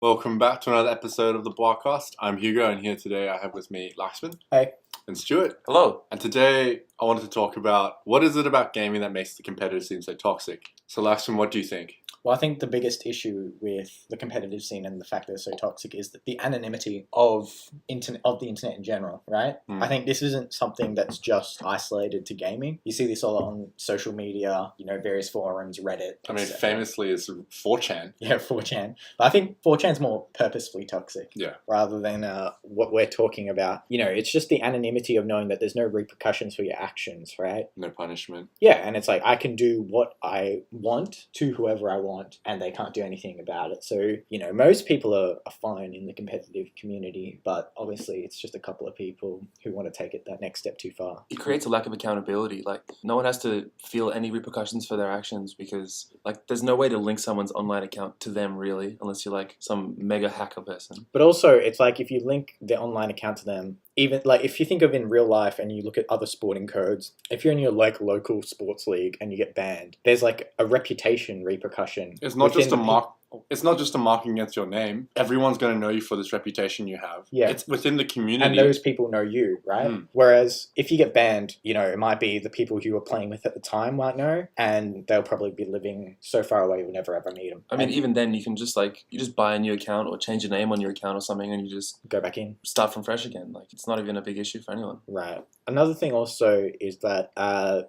Welcome back to another episode of the Bwacast. I'm Hugo, and here today I have with me Laxman. Hey. And Stuart. Hello. And today I wanted to talk about what is it about gaming that makes the competitive scene so toxic. So Laxman, what do you think? Well, I think the biggest issue with the competitive scene and the fact that it's so toxic is that the anonymity of the internet in general, right? I think this isn't something that's just isolated to gaming. You see this all on social media, various forums, Reddit. I mean, famously is 4chan. Yeah, 4chan. But I think 4chan's more purposefully toxic. Yeah. Rather than what we're talking about. It's just the anonymity of knowing that there's no repercussions for your actions, right? No punishment. Yeah, and it's like I can do what I want to whoever I want, and they can't do anything about it. So, most people are fine in the competitive community, but obviously it's just a couple of people who want to take it that next step too far. It creates a lack of accountability. Like, no one has to feel any repercussions for their actions because, there's no way to link someone's online account to them, really, unless you're, some mega hacker person. But also, it's like if you link their online account to them, even if you think of in real life and you look at other sporting codes, if you're in your local sports league and you get banned, there's a reputation repercussion. It's not just a mark. It's not just a marking against your name. Everyone's going to know you for this reputation you have. Yeah. It's within the community. And those people know you, right? Whereas if you get banned, it might be the people you were playing with at the time might know, and they'll probably be living so far away you'll never ever meet them. I mean, even then, you can just you just buy a new account or change your name on your account or something, and you just go back in, start from fresh again. It's not even a big issue for anyone. Right. Another thing also is that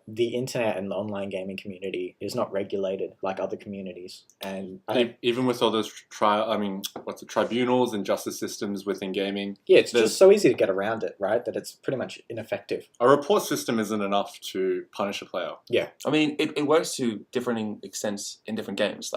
the internet and the online gaming community is not regulated like other communities, and I think even with all those tribunals and justice systems within gaming. Yeah, it's just so easy to get around it, right? That it's pretty much ineffective. A report system isn't enough to punish a player. Yeah. I mean, it works to differing extents in different games.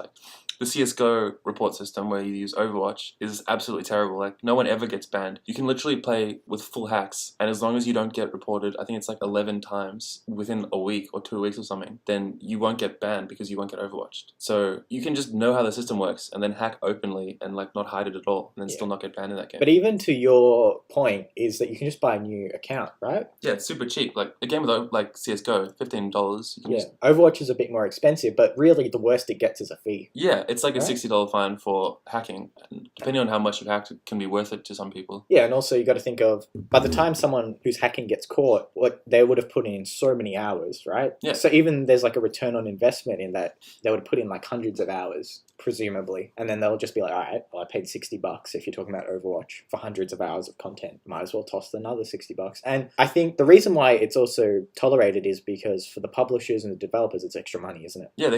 The CSGO report system where you use Overwatch is absolutely terrible. No one ever gets banned. You can literally play with full hacks, and as long as you don't get reported, I think it's 11 times within a week or 2 weeks or something, then you won't get banned because you won't get overwatched. So you can just know how the system works and then hack openly and not hide it at all, and then still not get banned in that game. But even to your point is that you can just buy a new account, right? Yeah, it's super cheap. A game with CSGO, $15. You can Overwatch is a bit more expensive, but really the worst it gets is a fee. Yeah, it's a $60 fine for hacking. And depending on how much you've hacked, it can be worth it to some people. Yeah, and also you got to think of, by the time someone who's hacking gets caught, they would have put in so many hours, right? Yeah. So even there's a return on investment in that they would put in hundreds of hours, presumably. And then they'll just be like, all right, well, I paid $60 if you're talking about Overwatch for hundreds of hours of content. Might as well toss another $60. And I think the reason why it's also tolerated is because for the publishers and the developers, it's extra money, isn't it? Yeah,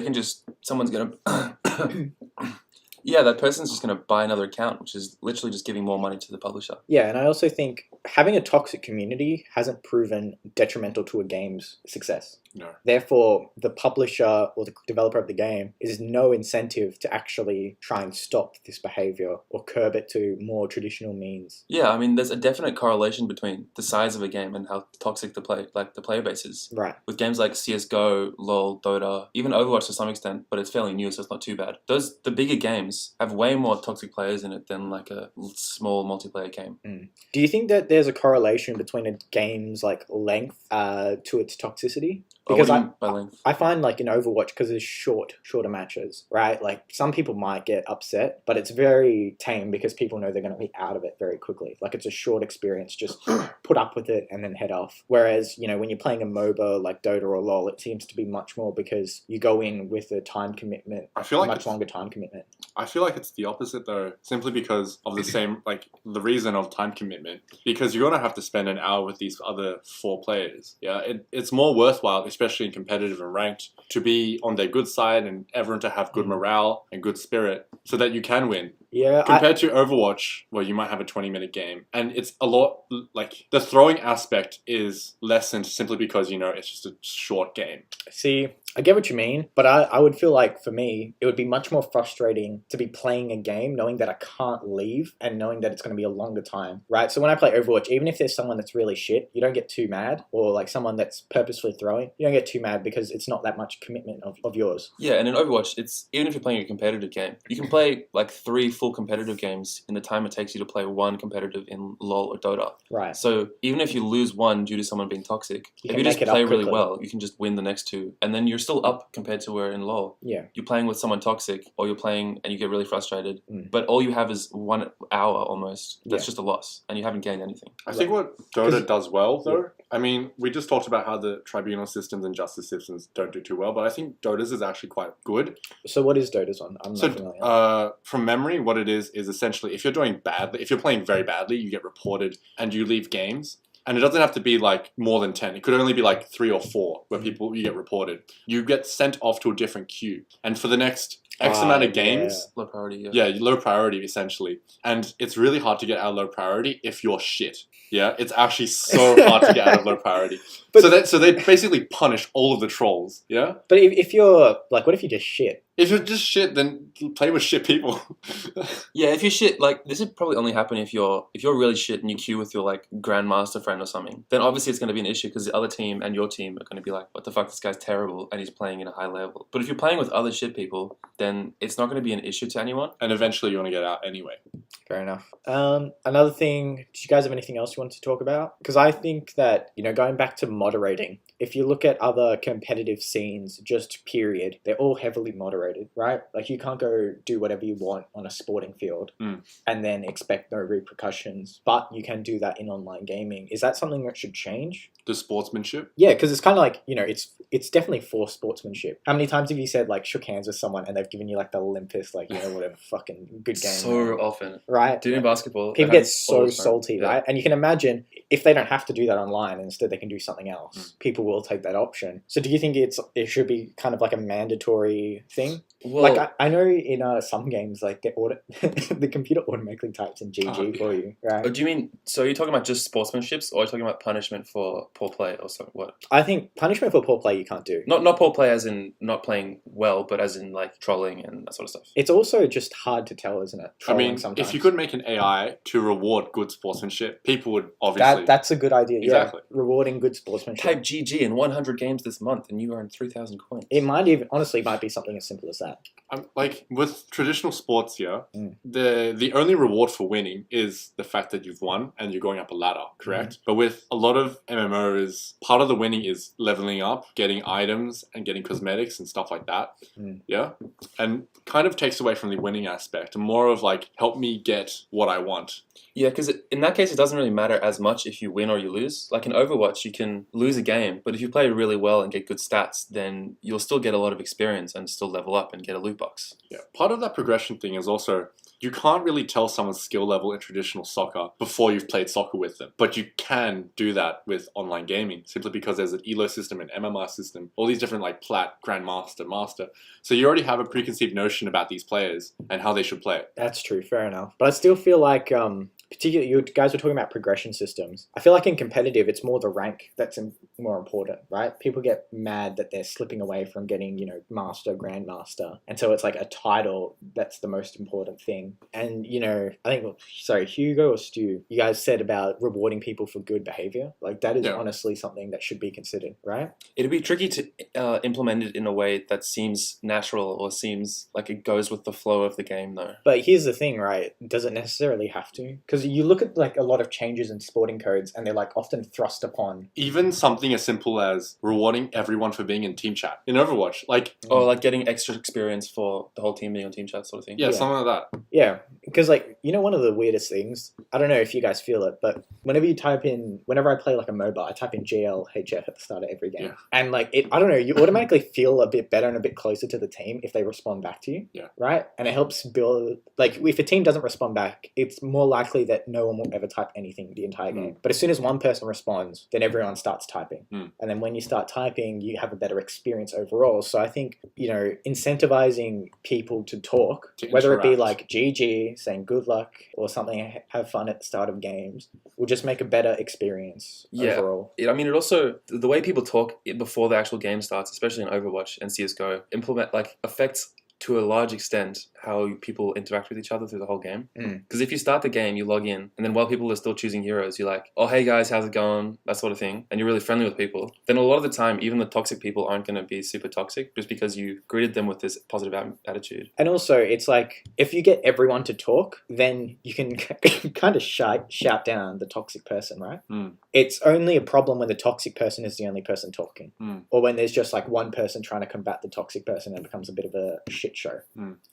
someone's going to... Yeah, that person's just going to buy another account, which is literally just giving more money to the publisher. Yeah, and I also think having a toxic community hasn't proven detrimental to a game's success. No. Therefore, the publisher or the developer of the game is no incentive to actually try and stop this behavior or curb it to more traditional means. Yeah, I mean, there's a definite correlation between the size of a game and how toxic the player base is. Right. With games like CSGO, LoL, Dota, even Overwatch to some extent, but it's fairly new, so it's not too bad. The bigger games have way more toxic players in it than a small multiplayer game. Do you think that there's a correlation between a game's length to its toxicity? Because I find in Overwatch, because there's shorter matches, right? Some people might get upset, but it's very tame because people know they're going to be out of it very quickly. It's a short experience, just put up with it and then head off. Whereas, when you're playing a MOBA like Dota or LoL, it seems to be much more because you go in with a time commitment, much longer time commitment. I feel like it's the opposite though, simply because of the same, the reason of time commitment. Because you're going to have to spend an hour with these other 4 players. Yeah, it's more worthwhile, especially in competitive and ranked, to be on their good side and everyone to have good morale and good spirit so that you can win. Yeah. Compared to Overwatch, where you might have a 20-minute game. And it's a lot, the throwing aspect is lessened simply because, it's just a short game. See, I get what you mean, but I would feel for me, it would be much more frustrating to be playing a game knowing that I can't leave and knowing that it's going to be a longer time, right? So when I play Overwatch, even if there's someone that's really shit, you don't get too mad, or someone that's purposefully throwing, you don't get too mad because it's not that much commitment of yours. Yeah, and in Overwatch, even if you're playing a competitive game, you can play 3 full competitive games in the time it takes you to play 1 competitive in LoL or Dota. Right. So even if you lose 1 due to someone being toxic, if you make just it up play really quickly. well, you can just win the next 2, and then you're still up compared to where in LoL. Yeah. You're playing with someone toxic, or you're playing and you get really frustrated, Mm. but all you have is 1 hour almost. That's Yeah. just a loss, and you haven't gained anything. I think what Dota does well, though, I mean, we just talked about how the tribunal systems and justice systems don't do too well, but I think Dota's is actually quite good. So what is Dota's on? I'm not familiar. From memory, what it is essentially if you're doing badly, if you're playing very badly, you get reported and you leave games. And it doesn't have to be like more than 10. It could only be like 3 or 4 where you get reported. You get sent off to a different queue. And for the next X amount of games... Low priority, yeah, low priority, essentially. And it's really hard to get out of low priority if you're shit. Yeah, it's actually so hard to get out of low priority. But so they basically punish all of the trolls, yeah? But if you're, like, what if you just shit? If you're just shit, then play with shit people. Yeah, if you're shit, like, this would probably only happen if you're really shit and you queue with your, like, grandmaster friend or something. Then obviously it's going to be an issue because the other team and your team are going to be like, what the fuck, this guy's terrible and he's playing in a high level. But if you're playing with other shit people, then it's not going to be an issue to anyone. And eventually you want to get out anyway. Fair enough. Another thing, did you guys have anything else you wanted to talk about? Because I think that, going back to moderating, if you look at other competitive scenes, just period, they're all heavily moderated, right? Like you can't go do whatever you want on a sporting field and then expect no repercussions, but you can do that in online gaming. Is that something that should change? The sportsmanship? Yeah, because it's kind of like, it's definitely for sportsmanship. How many times have you said, like, shook hands with someone and they've given you, like, the limpest, like, whatever, fucking good game. So often. Right? Dude, in basketball. People get so salty, yeah. right? And you can imagine if they don't have to do that online, instead they can do something else. People will take that option. So do you think it should be kind of like a mandatory thing? Well, like I know in some games, like the computer automatically types in GG for you, right? do you mean, so you're talking about just sportsmanships, or are you talking about punishment for poor play or something? What? I think punishment for poor play you can't do. Not poor play as in not playing well, but as in like trolling and that sort of stuff. It's also just hard to tell, isn't it? I mean, sometimes. if you could make an AI to reward good sportsmanship, people would obviously... That's a good idea, Exactly. Yeah. Rewarding good sportsmanship. Type GG in 100 games this month and you earn 3,000 coins. It might even, honestly, might be something as simple as that. Like with traditional sports here, the only reward for winning is the fact that you've won and you're going up a ladder, correct? But with a lot of MMOs, part of the winning is leveling up, getting items and getting cosmetics and stuff like that. Yeah? And kind of takes away from the winning aspect. More of like, help me get what I want. Yeah, because in that case, it doesn't really matter as much if you win or you lose. Like in Overwatch, you can lose a game, but if you play really well and get good stats, then you'll still get a lot of experience and still level up and get a loot box. Yeah, part of that progression thing is also, you can't really tell someone's skill level in traditional soccer before you've played soccer with them. But you can do that with online gaming, simply because there's an ELO system, an MMR system, all these different like Plat, Grandmaster, Master. So you already have a preconceived notion about these players and how they should play it. That's true, fair enough. But I still feel like... particularly, you guys were talking about progression systems. I feel like in competitive, it's more the rank that's more important, right? People get mad that they're slipping away from getting, master, grandmaster. And so it's like a title that's the most important thing. And, I think, Hugo or Stu, you guys said about rewarding people for good behavior. Like that is honestly something that should be considered, right? It'd be tricky to implement it in a way that seems natural or seems like it goes with the flow of the game, though. But here's the thing, right? Does it necessarily have to? Because you look at like a lot of changes in sporting codes and they're like often thrust upon. Even something as simple as rewarding everyone for being in team chat in Overwatch. Like, or like getting extra experience for the whole team being on team chat sort of thing. Yeah, something like that. Yeah, because like, one of the weirdest things, I don't know if you guys feel it, but whenever I play like a MOBA, I type in GLHF at the start of every game. Yeah. And like, I don't know, you automatically feel a bit better and a bit closer to the team if they respond back to you. Yeah. Right? And it helps build, like if a team doesn't respond back, it's more likely that no one will ever type anything the entire game. But as soon as one person responds, then everyone starts typing. And then when you start typing, you have a better experience overall. So I think, incentivizing people to talk, whether it be like GG, saying good luck or something, have fun at the start of games, will just make a better experience overall. I mean, it also, the way people talk before the actual game starts, especially in Overwatch and CSGO, affects to a large extent, how people interact with each other through the whole game. Because if you start the game, you log in, and then while people are still choosing heroes, you're like, oh, hey guys, how's it going? That sort of thing. And you're really friendly with people. Then a lot of the time, even the toxic people aren't going to be super toxic just because you greeted them with this positive attitude. And also, it's like, if you get everyone to talk, then you can kind of shout down the toxic person, right? It's only a problem when the toxic person is the only person talking. Or when there's just like one person trying to combat the toxic person and it becomes a bit of a shit show.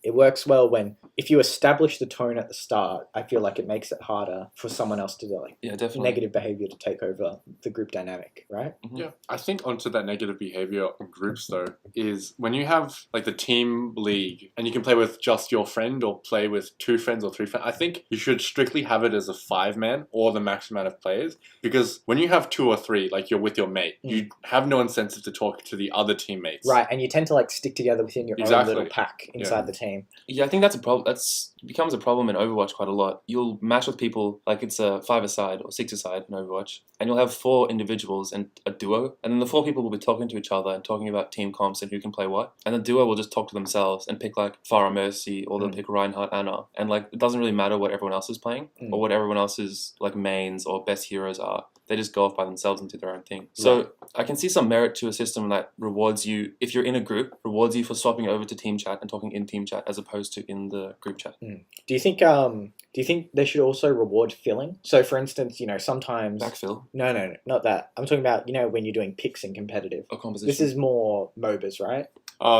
It works well when, if you establish the tone at the start, I feel like it makes it harder for someone else to do like negative behavior to take over the group dynamic, right? Yeah, I think onto that negative behavior in groups though is when you have like the team league and you can play with just your friend or play with 2 friends or 3 friends. I think you should strictly have it as a 5-man or the max amount of players, because when you have 2 or 3, like you're with your mate, you have no incentive to talk to the other teammates. Right, and you tend to like stick together within your own little pack inside the team. Yeah, I think that's a problem. That's becomes a problem in Overwatch quite a lot. You'll match with people like it's a 5-a-side or 6-a-side in Overwatch, and you'll have 4 individuals and a duo, and then the 4 people will be talking to each other and talking about team comps and who can play what, and the duo will just talk to themselves and pick like Pharah Mercy, or they'll pick Reinhardt Anna, and like it doesn't really matter what everyone else is playing or what everyone else's like mains or best heroes are. They just go off by themselves and do their own thing. So I can see some merit to a system that rewards you, if you're in a group, rewards you for swapping over to team chat and talking in team chat as opposed to in the group chat. Do you think they should also reward filling? So for instance, sometimes backfill. No, not that. I'm talking about, when you're doing picks in competitive. Or composition. This is more MOBAs, right?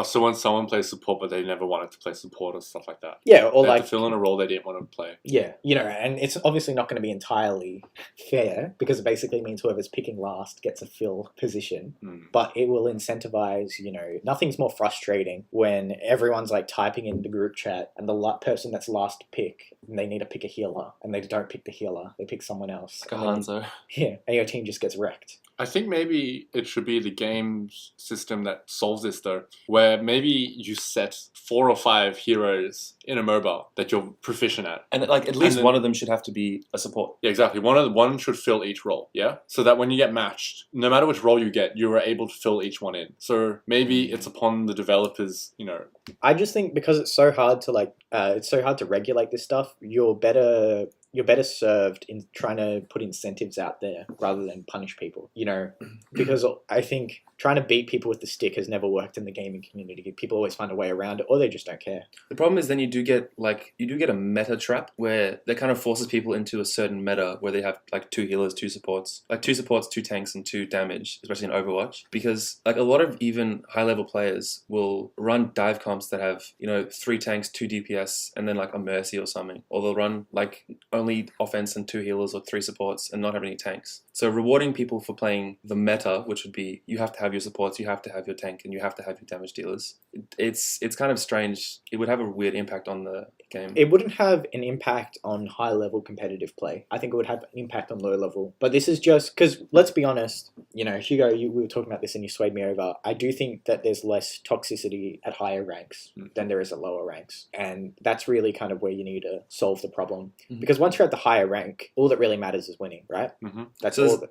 So when someone plays support but they never wanted to play support or stuff like that. Yeah, or they like had to fill in a role they didn't want to play. Yeah, and it's obviously not going to be entirely fair because it basically means whoever's picking last gets a fill position. But it will incentivize, nothing's more frustrating when everyone's like typing in the group chat and the person that's last to pick, and they need to pick a healer, and they don't pick the healer, they pick someone else. Like a Hanzo. Yeah, and your team just gets wrecked. I think maybe it should be the game system that solves this though, where maybe you set 4 or 5 heroes in a MOBA that you're proficient at. And like at least one of them should have to be a support. Yeah, exactly. One should fill each role, yeah? So that when you get matched, no matter which role you get, you are able to fill each one in. So maybe it's upon the developers, I just think because it's so hard to regulate this stuff, you're better served in trying to put incentives out there rather than punish people, because I think trying to beat people with the stick has never worked in the gaming community. People always find a way around it, or they just don't care. The problem is then you do get a meta trap where that kind of forces people into a certain meta where they have like 2 healers, 2 supports, 2 tanks and 2 damage, especially in Overwatch, because like a lot of even high level players will run dive comps that have 3 tanks, 2 DPS, and then like a Mercy or something, or they'll run like only offense and 2 healers or 3 supports and not have any tanks. So rewarding people for playing the meta, which would be you have to have your supports, you have to have your tank, and you have to have your damage dealers. It's kind of strange. It would have a weird impact on the game. It wouldn't have an impact on high level competitive play. I think it would have an impact on low level. But this is just because, let's be honest, Hugo, we were talking about this and you swayed me over. I do think that there's less toxicity at higher ranks than there is at lower ranks. And that's really kind of where you need to solve the problem. Because once you're at the higher rank, all that really matters is winning, right?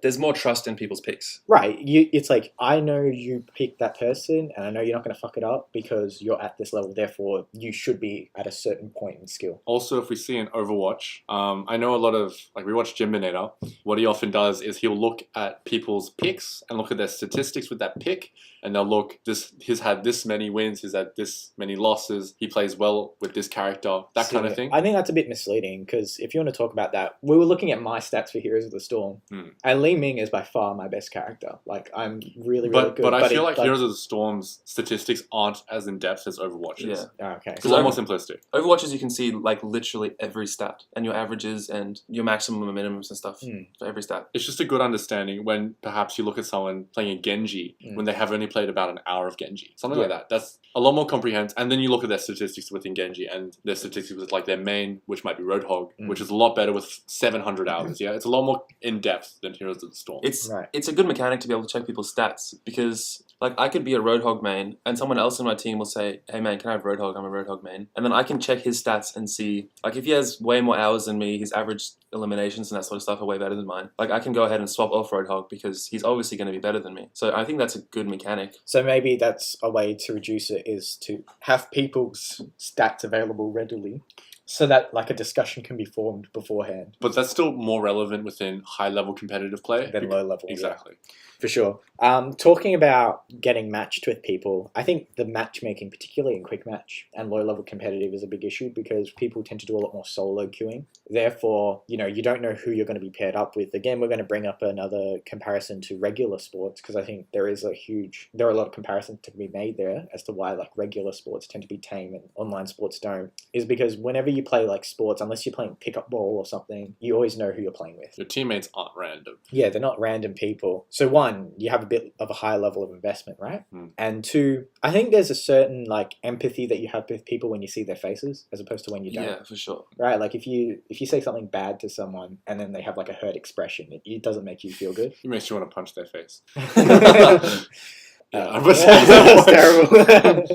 There's more trust in people's picks. Right. It's like, I know you picked that person and I know you're not going to fuck it up because you're at this level. Therefore, you should be at a certain point in skill. Also, if we see in Overwatch, I know a lot of, we watch Jimbinator. What he often does is he'll look at people's picks and look at their statistics with that pick. And they'll look, he's had this many wins, he's had this many losses, he plays well with this character, kind of thing. I think that's a bit misleading because if you want to talk about that, we were looking at my stats for Heroes of the Storm, and Li Ming is by far my best character. Like, I'm really good. But I feel like Heroes of the Storm's statistics aren't as in-depth as Overwatch's. Yeah. Okay. It's a lot more simplistic. Overwatch's, you can see like literally every stat and your averages and your maximum and minimums and stuff for every stat. It's just a good understanding when perhaps you look at someone playing a Genji when they have only played about an hour of Genji. Something like that. That's a lot more comprehensive. And then you look at their statistics within Genji and their statistics with like their main, which might be Roadhog, which is is a lot better with 700 hours. Yeah, it's a lot more in depth than Heroes of the Storm. It's a good mechanic to be able to check people's stats because like I could be a Roadhog main and someone else in my team will say, "Hey man, can I have Roadhog? I'm a Roadhog main," and then I can check his stats and see like if he has way more hours than me, his average eliminations and that sort of stuff are way better than mine. Like I can go ahead and swap off Roadhog because he's obviously going to be better than me. So I think that's a good mechanic. So maybe that's a way to reduce it is to have people's stats available readily, so that like a discussion can be formed beforehand. But that's still more relevant within high-level competitive play than low level. Exactly. Yeah. For sure. Talking about getting matched with people, I think the matchmaking, particularly in quick match and low level competitive, is a big issue because people tend to do a lot more solo queuing. Therefore, you don't know who you're going to be paired up with. Again, we're going to bring up another comparison to regular sports because I think there are a lot of comparisons to be made there as to why like regular sports tend to be tame and online sports don't. Is because whenever you play like sports, unless you're playing pickup ball or something, you always know who you're playing with. Your teammates aren't random. Yeah, they're not random people. So one, you have a bit of a higher level of investment, right? And two, I think there's a certain like empathy that you have with people when you see their faces as opposed to when you don't. Yeah, for sure. Right? Like if you say something bad to someone and then they have like a hurt expression, it doesn't make you feel good. It makes you want to punch their face. Yeah, that's terrible.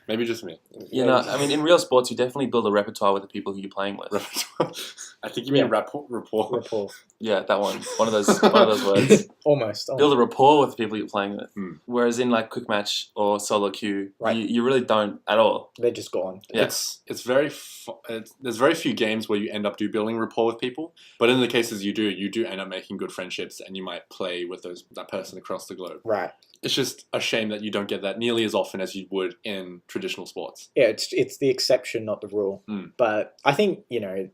Maybe just me. You know, I mean, in real sports, you definitely build a repertoire with the people who you're playing with. I think you mean rapport. Rapport. Yeah, that one. One of those words. Almost. Build a rapport with the people you're playing with. Whereas in like quick match or solo queue, right, you really don't at all. They're just gone. Yeah. It's very there's very few games where you end up building rapport with people, but in the cases you do end up making good friendships, and you might play with that person across the globe. Right. It's just a shame that you don't get that nearly as often as you would in traditional sports. Yeah, it's the exception, not the rule. But I think,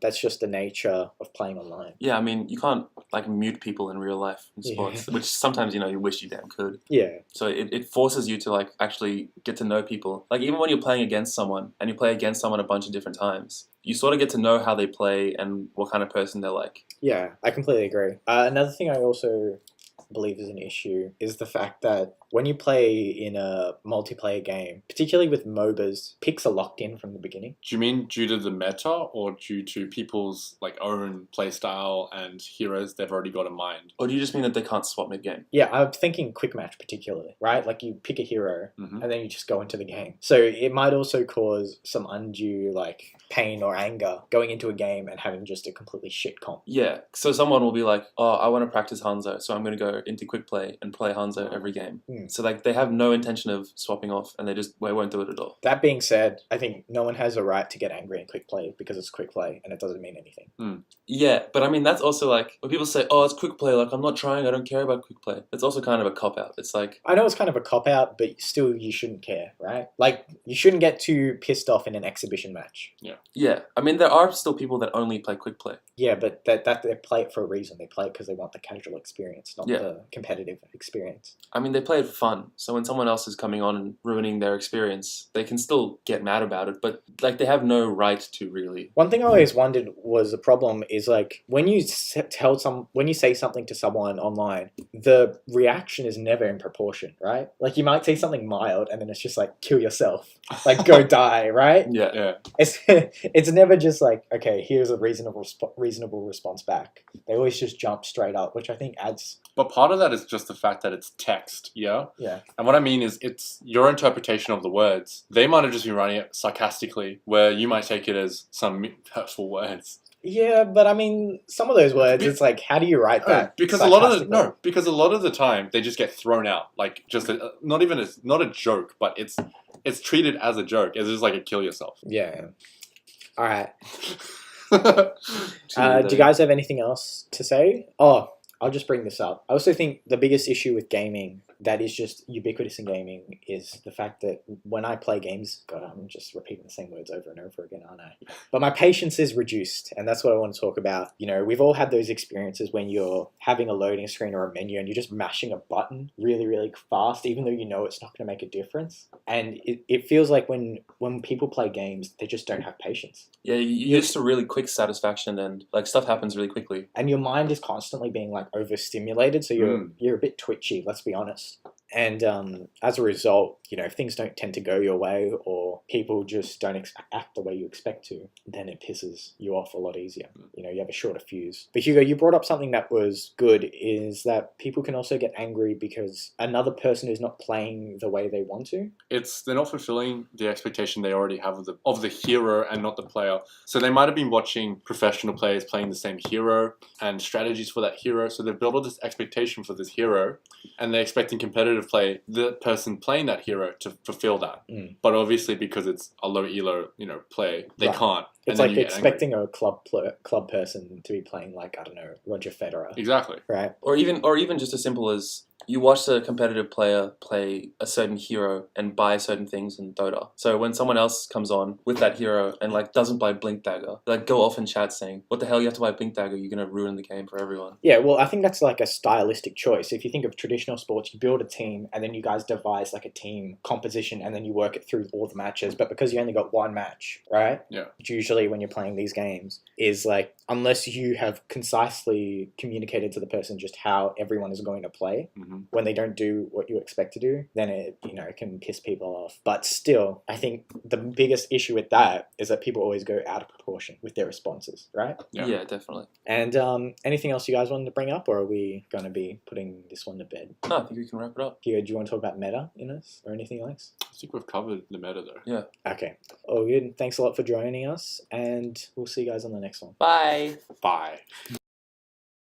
that's just the nature of playing online. Yeah, I mean, you can't like mute people in real life in sports, which sometimes, you wish you damn could. Yeah. So it forces you to like actually get to know people. Like even when you're playing against someone and you play against someone a bunch of different times, you sort of get to know how they play and what kind of person they're like. Yeah, I completely agree. Another thing I also believe is an issue is the fact that when you play in a multiplayer game, particularly with MOBAs, picks are locked in from the beginning. Do you mean due to the meta or due to people's like own playstyle and heroes they've already got in mind? Or do you just mean that they can't swap mid-game? Yeah, I'm thinking quick match particularly, right? Like you pick a hero and then you just go into the game. So it might also cause some undue like pain or anger going into a game and having just a completely shit comp. Yeah, so someone will be like, oh, I want to practice Hanzo, so I'm going to go into quick play and play Hanzo every game. So like they have no intention of swapping off and they won't do it at all. That being said, I think no one has a right to get angry in quick play because it's quick play and it doesn't mean anything. Yeah, but I mean that's also like when people say, oh, it's quick play, like I'm not trying, I don't care about quick play. It's also kind of a cop-out. It's like, I know it's kind of a cop-out, but still you shouldn't care, right? Like you shouldn't get too pissed off in an exhibition match. Yeah, I mean there are still people that only play quick play. Yeah, but that they play it for a reason. They play it because they want the casual experience, not the competitive experience. I mean, they play it for fun. So when someone else is coming on and ruining their experience, they can still get mad about it, but like they have no right to really. One thing I always wondered was the problem is like when you say something to someone online, the reaction is never in proportion, right? Like you might say something mild and then it's just like kill yourself, like go die, right? Yeah. It's never just like, okay, here's a reasonable response back. They always just jump straight up, which I think adds. But part of that is just the fact that it's text, yeah? Yeah. And what I mean is it's your interpretation of the words. They might have just been running it sarcastically, where you might take it as some hurtful words. Yeah, but I mean, some of those words, it's like, how do you write that? Because a lot of the time they just get thrown out, like just not a joke, but it's treated as a joke. It's just like a kill yourself. Yeah. All right. Do you guys have anything else to say? Oh, I'll just bring this up. I also think the biggest issue with gaming that is just ubiquitous in gaming is the fact that when I play games, God, I'm just repeating the same words over and over again, aren't I? But my patience is reduced, and that's what I want to talk about. We've all had those experiences when you're having a loading screen or a menu and you're just mashing a button really, really fast, even though you know it's not going to make a difference. And it feels like when people play games, they just don't have patience. Yeah, you're used to really quick satisfaction and like stuff happens really quickly. And your mind is constantly being like overstimulated, so you're a bit twitchy, let's be honest. And as a result, if things don't tend to go your way or people just don't act the way you expect to, then it pisses you off a lot easier. You have a shorter fuse. But Hugo, you brought up something that was good, is that people can also get angry because another person is not playing the way they want to. They're not fulfilling the expectation they already have of the hero and not the player. So they might have been watching professional players playing the same hero and strategies for that hero. So they've built all this expectation for this hero, and they're expecting competitive play, the person playing that hero, to fulfill that. But obviously, because it's a low elo, play, they can't. It's like expecting a club person to be playing like, I don't know, Roger Federer. Exactly. Right. Or even just as simple as you watch a competitive player play a certain hero and buy certain things in Dota. So when someone else comes on with that hero and doesn't buy Blink Dagger, go off in chat saying, "What the hell? You have to buy Blink Dagger. You're gonna ruin the game for everyone." Yeah, well, I think that's like a stylistic choice. If you think of traditional sports, you build a team and then you guys devise like a team composition and then you work it through all the matches. But because you only got one match, right? Yeah. Which usually when you're playing these games is unless you have concisely communicated to the person just how everyone is going to play. When they don't do what you expect to do, then it can piss people off. But still, I think the biggest issue with that is that people always go out of proportion with their responses, right? Yeah, definitely. And anything else you guys wanted to bring up, or are we going to be putting this one to bed? No, I think we can wrap it up. Here, do you want to talk about meta in this or anything else? I think we've covered the meta though. Yeah. Okay. Oh, good. Thanks a lot for joining us, and we'll see you guys on the next one. Bye. Bye.